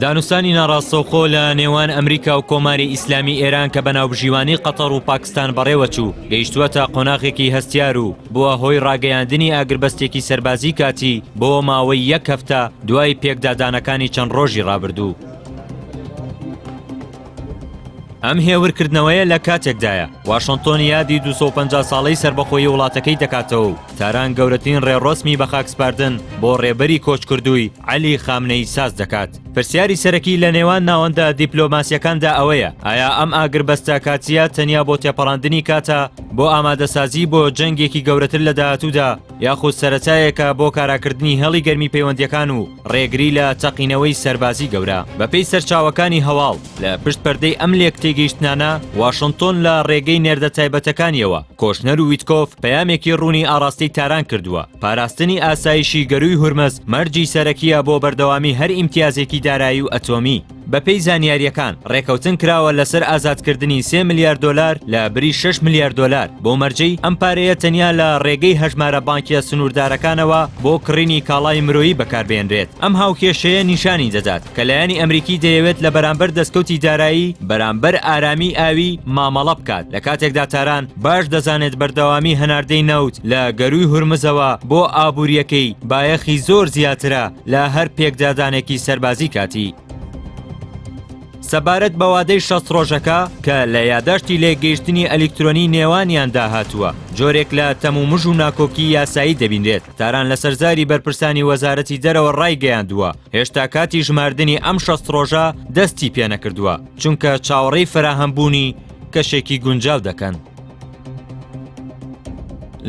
دانوستانی ناڕاستەوخۆ لە نێوان ئەمریکا و کۆماری ئیسلامی ئێران کە بەناوبژیوانی قەتەر و پاکستان بەڕێوەچوو گەیشتووەتە قۆناغێکی هەستیار و بووە هۆی ڕاگەیاندنی ئاگربەستێکی سەربازی کاتی بۆ ماوەی یەک هەفتە دوای پێکدادانەکانی چەند ڕۆژی ڕابردوو. ئەم هێورکردنەوەیە لە کاتێکدایە واشنتۆن یادی 250 ساڵەی سربەخۆیی وڵاتەکەی دەکاتەوە و تاران گەورەترین ڕێڕۆسمی بە خاکسپاردن بۆ ڕێبەری کۆچکردووی عەلی خامنەی ساز دەکات. پرسیاری سەرەکی لە نێوان ناوەندە دیپلۆماسیەکاندا ئەوەیە ئایا ئەم ئاگربەستە کاتیە تەنیا بۆ تێپەڕاندنی کاتە بۆ ئامادەسازی بۆ جەنگێکی گەورەتر لە داهاتوودا یاخود سەرەتایەکە بۆ کاراکردنی هەڵی گەرمی پەیوەندیەکان و ڕێگری لە تەقینەوەی سەربازی گەورە. بەپێی سەرچاوەکانی هەواڵ لە پشت پەردەی ئەم تێگەیشتنانە واشنتۆن لە ڕێگەی نێردە تایبەتەکانیەوە کۆشنەر و ویتکۆف پەیامێکی ڕوونی ئاڕاستی تاران کردووە. پاراستنی ئاسایشی گەروی هورمز مەرجی سەرەکیە بۆ بەردەوامی هەر ئیمتیازێکی دارایی و ئەتۆمی. بەپێی زانیاریەکان ڕێکەوتن کراوە لەسەر ئازادکردنی 3 میلیارد دلار لە بری 6 میلیارد دلار بۆ مەرجەی ئەم پارەیە تەنیا لە ڕێگەی هەژمارە بانکیە سنووردارەکانەوە بۆ کڕینی کاڵای مرۆیی بەکاربێنرێت. ئەم هاوکێشەیە نیشانی دەدات کە لایەنی ئەمریکی دەیەوێت لە بەرامبەر دەستکەوتی دارایی بەرامبەر ئارامی ئاوی مامەڵە بکات لە کاتێکدا تاران باش دەزانێت بەردەوامی هەناردەی نەوت لە گەروی هورمزەوە بۆ ئابوووریەکەی بایەخی زۆر زیاترە لە هەر پێکدادانێکی سەربازی کاتی. سەبارەت بە وادەی 60 ڕۆژەکە کە لە یاداشتی لێگەیشتنی ئەلکترۆنی نێوانیاندا هاتووە جۆرێک لە تەمومژ و ناکۆکی یاسایی دەبینرێت. تاران لە سەرزاری بەرپرسانی وەزارەتی دەرەوە ڕایگەیاندووە هێشتا کاتی ژماردنی ئەم 60 ڕۆژە دەستی پێ نەکردووە چونکە چاوەڕێی فراهەمبوونی کەشێکی گونجاو دەکەن.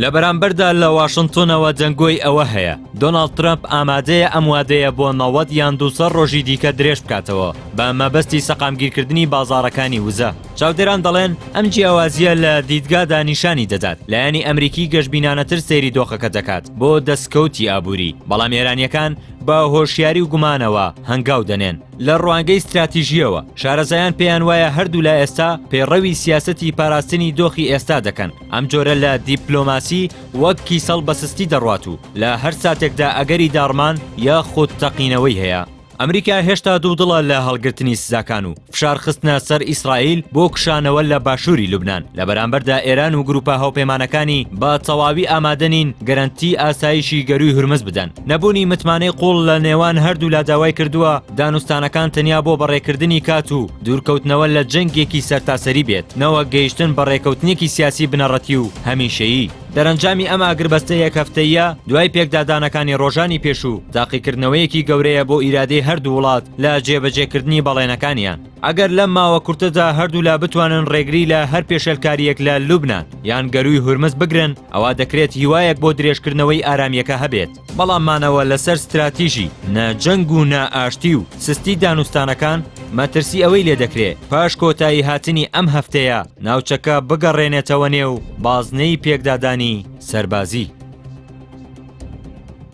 لە بەرامبەردا لە واشنتۆنەوە دەنگۆی ئەوە هەیە دۆناڵد ترامپ ئامادەیە ئەم وادەیە بۆ 90 یان 200 ڕۆژی دیکە درێژ بکاتەوە بە مەبەستی سەقامگیرکردنی بازاڕەکانی وزە. چاودێران دەڵێن ئەم جیاوازیە لە دیدگادا نیشانی دەدات لایەنی ئەمریکی گەشتبینانەتر سەیری دۆخەکە دەکات بۆ دەستکەوتی ئابووری، بەڵام ئێرانیەکان بە هۆشیاری و گومانەوە هەنگاو دەنێن. لە ڕوانگەی استراتیژیەوە شارەزایان پێیان وایە هەردوو لای ئێستا پێڕەوی سیاسەتی پاراستنی دۆخی ئێستا دەکەن. ئەم جۆرە لە دیپلۆماسی وەک کیسەڵ بەسستی دەڕوات و لە هەر ساتێکدا ئەگەری داڕمان یا خۆت تەقینەوەی هەیە. ئەمریکا هێشتا دوودڵە لە هەڵگرتنی سزاکان و فشار خستنە سەر ئیسرائیل بۆ کشانەوە لە باشووری لوبنان. لە بەرامبەردا ئێران و گروپە هاوپەیمانەکانی بە تەواوی ئامادەنین گەرانتی ئاسایشی گەروی هورمز بدەن. نەبوونی متمانەی قوڵ لە نێوان هەردوو لا داوای کردووە دانوستانەکان تەنیا بۆ بەڕێکردنی کات و دوورکەوتنەوە لە جەنگێکی سەرتاسەری بێت نەوە گەیشتن بە ڕێکەوتنێکی سیاسی بنەڕەتی و هەمیشەیی. دەرەنجامی ئەم ئاگربەستە یەک هەفتەیە دوای پێکدادانەکانی ڕۆژانی پێشوو تاقیکردنەوەیەکی گەورەیە بۆ ئیرادەی هەردوو وڵات لە جێبەجێکردنی بەڵێنەکانیان. ئەگەر لەم ماوە کورتەدا هەردوو لا بتوانن ڕێگری لە هەر پێشەلکاریەک لە لوبنان یان گەروی هورمز بگرن ئەوە دەکرێت هیوایەک بۆ درێژکردنەوەی ئارامیەکە هەبێت. بەڵام مانەوە لەسەر ستراتیژی نەجەنگ و نائاشتی و سستی دانوستانەکان مەترسی ئەوەی لێ دەکرێت پاش کۆتایی هاتنی ئەم هەفتەیە ناوچەکە بگەڕێنێتەوە نێو بازنەی پێکدادانی سەربازی.